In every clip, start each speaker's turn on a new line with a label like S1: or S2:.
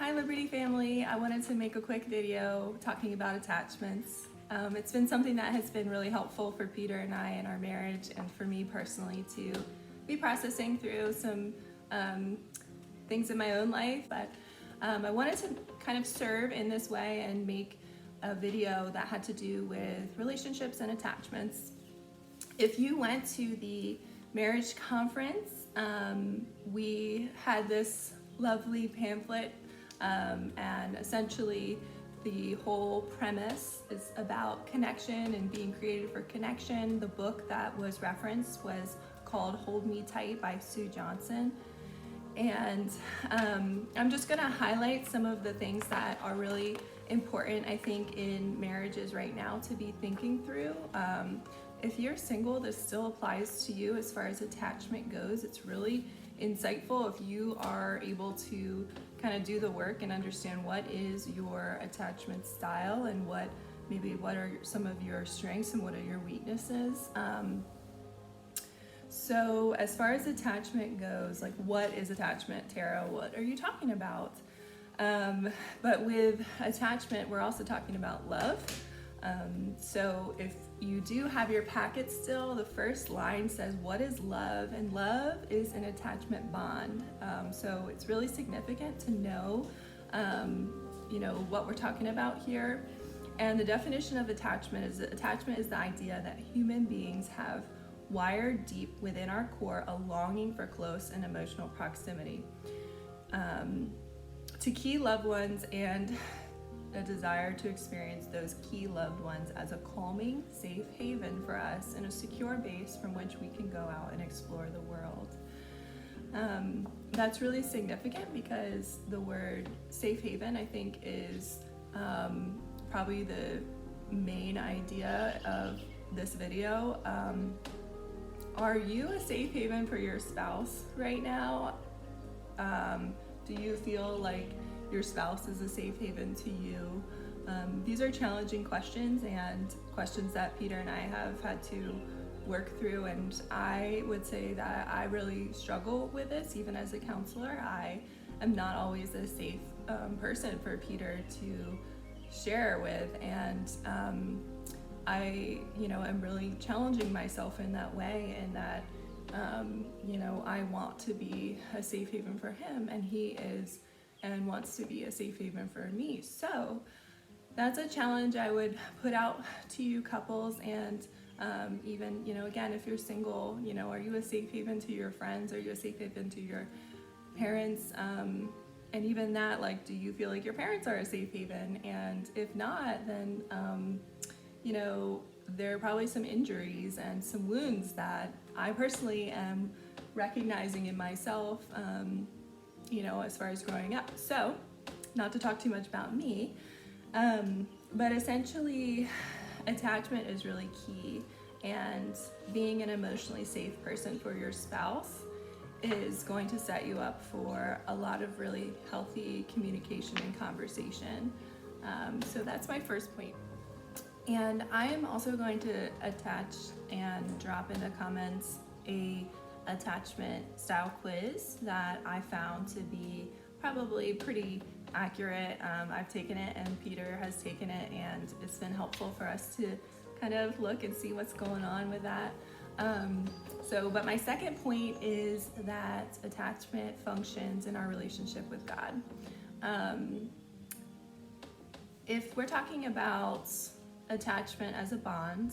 S1: Hi Liberty family, I wanted to make a quick video talking about attachments. It's been something that has been really helpful for Peter and I in our marriage, and for me personally to be processing through some things in my own life. But I wanted to kind of serve in this way and make a video that had to do with relationships and attachments. If you went to the marriage conference, we had this lovely pamphlet, and essentially the whole premise is about connection and being created for connection. The book that was referenced was called Hold Me Tight by Sue Johnson. And I'm just gonna highlight some of the things that are really important, I think, in marriages right now to be thinking through. If you're single, this still applies to you as far as attachment goes. It's really insightful if you are able to kind of do the work and understand what is your attachment style and what are some of your strengths and what are your weaknesses. So as far as attachment goes, like, what is attachment, Tara? What are you talking about? But with attachment, we're also talking about love. So if you do have your packet still, the first line says, what is love? And love is an attachment bond. So it's really significant to know, what we're talking about here. And the definition of attachment is the idea that human beings have wired deep within our core a longing for close and emotional proximity to key loved ones, and a desire to experience those key loved ones as a calming, safe haven for us and a secure base from which we can go out and explore the world. That's really significant because the word safe haven, I think, is probably the main idea of this video. Are you a safe haven for your spouse right now? Do you feel like your spouse is a safe haven to you? These are challenging questions, and questions that Peter and I have had to work through, and I would say that I really struggle with this even as a counselor. I am not always a safe person for Peter to share with, and I am really challenging myself in that way, and that I want to be a safe haven for him, and he is and wants to be a safe haven for me. So that's a challenge I would put out to you couples, and even, again, if you're single, are you a safe haven to your friends? Are you a safe haven to your parents? And even that, like, do you feel like your parents are a safe haven? And if not, then, there are probably some injuries and some wounds that I personally am recognizing in myself, as far as growing up. So, not to talk too much about me, but essentially, attachment is really key, and being an emotionally safe person for your spouse is going to set you up for a lot of really healthy communication and conversation. So that's my first point. And I am also going to attach and drop in the comments a attachment style quiz that I found to be probably pretty accurate. I've taken it, and Peter has taken it, and it's been helpful for us to kind of look and see what's going on with that. But my second point is that attachment functions in our relationship with God. If we're talking about attachment as a bond,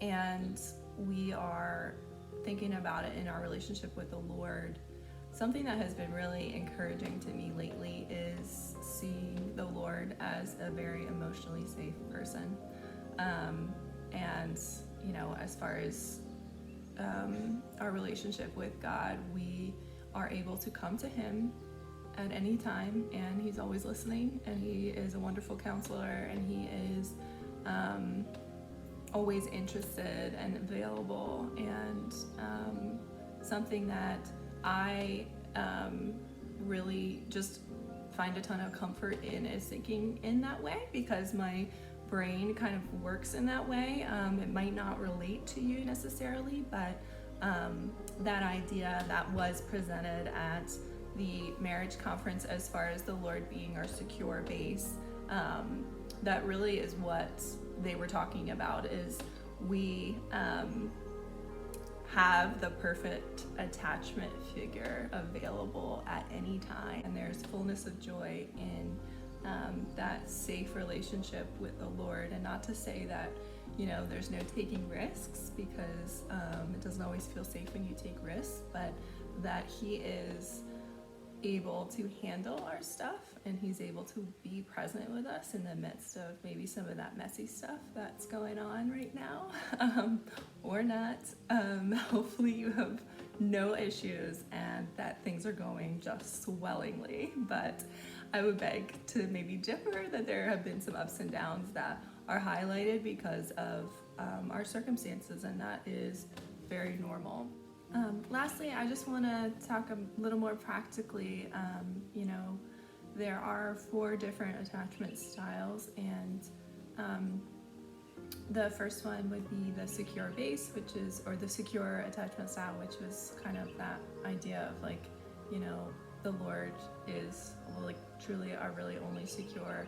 S1: and we are thinking about it in our relationship with the Lord, something that has been really encouraging to me lately is seeing the Lord as a very emotionally safe person. And as far as our relationship with God, we are able to come to Him at any time, and He's always listening, and He is a wonderful counselor, and He is always interested and available, and something that I really just find a ton of comfort in is thinking in that way, because my brain kind of works in that way. It might not relate to you necessarily, but that idea that was presented at the marriage conference as far as the Lord being our secure base. That really is what they were talking about, is we have the perfect attachment figure available at any time, and there's fullness of joy in that safe relationship with the Lord. And not to say that, you know, there's no taking risks, because it doesn't always feel safe when you take risks, but that He is able to handle our stuff, and He's able to be present with us in the midst of maybe some of that messy stuff that's going on right now, or not. Hopefully you have no issues and that things are going just swellingly, but I would beg to maybe differ, that there have been some ups and downs that are highlighted because of our circumstances, and that is very normal. Lastly, I just want to talk a little more practically. You know, there are 4 different attachment styles, and the first one would be the secure base, which is, or the secure attachment style, which was kind of that idea of like, you know, the Lord is like truly our really only secure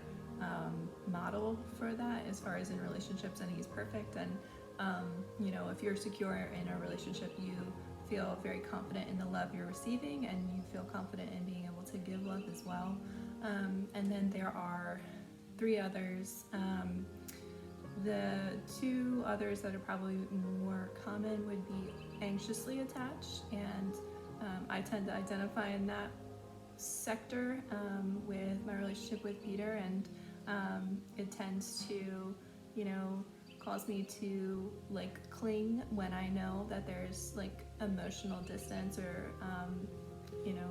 S1: model for that as far as in relationships, and He's perfect. And you know, if you're secure in a relationship, you feel very confident in the love you're receiving, and you feel confident in being able to give love as well. And then there are 3 others. The 2 others that are probably more common would be anxiously attached, and I tend to identify in that sector with my relationship with Peter, and it tends to, you know, cause me to like cling when I know that there's like emotional distance, or you know,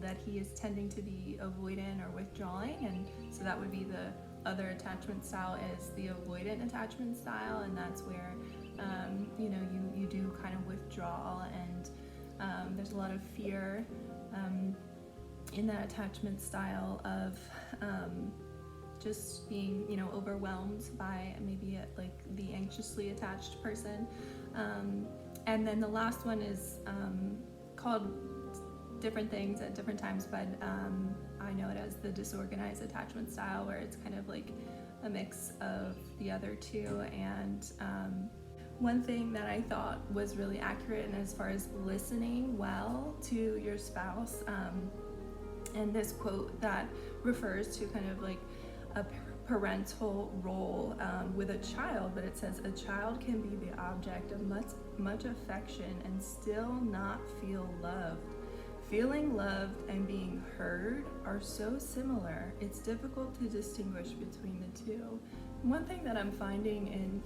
S1: that he is tending to be avoidant or withdrawing. And so that would be the other attachment style, is the avoidant attachment style, and that's where you know, you do kind of withdraw, and there's a lot of fear in that attachment style of just being, you know, overwhelmed by maybe like the anxiously attached person. And then the last one is called different things at different times, but I know it as the disorganized attachment style, where it's kind of like a mix of the other 2. And one thing that I thought was really accurate, and as far as listening well to your spouse, and this quote that refers to kind of like a parental role with a child, but it says, a child can be the object of much affection and still not feel loved. Feeling loved and being heard are so similar, it's difficult to distinguish between the 2. One thing that I'm finding in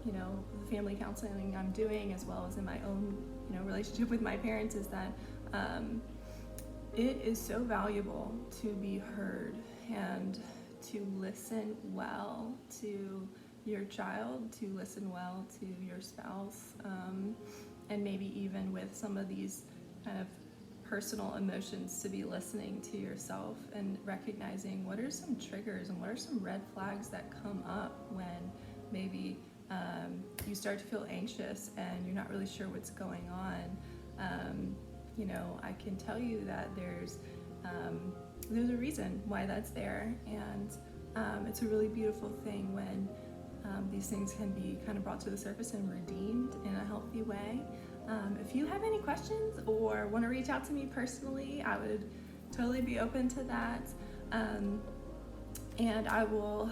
S1: you know, the family counseling I'm doing, as well as in my own, you know, relationship with my parents, is that it is so valuable to be heard and to listen well to your child, to listen well to your spouse, and maybe even with some of these kind of personal emotions, to be listening to yourself and recognizing what are some triggers and what are some red flags that come up when maybe you start to feel anxious and you're not really sure what's going on. You know, I can tell you that there's a reason why that's there, and it's a really beautiful thing when these things can be kind of brought to the surface and redeemed in a healthy way. If you have any questions or want to reach out to me personally, I would totally be open to that. And I will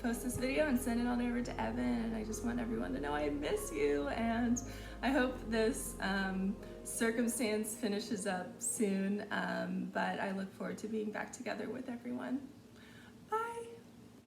S1: post this video and send it on over to Evan, and I just want everyone to know I miss you, and I hope this circumstance finishes up soon, but I look forward to being back together with everyone. Bye!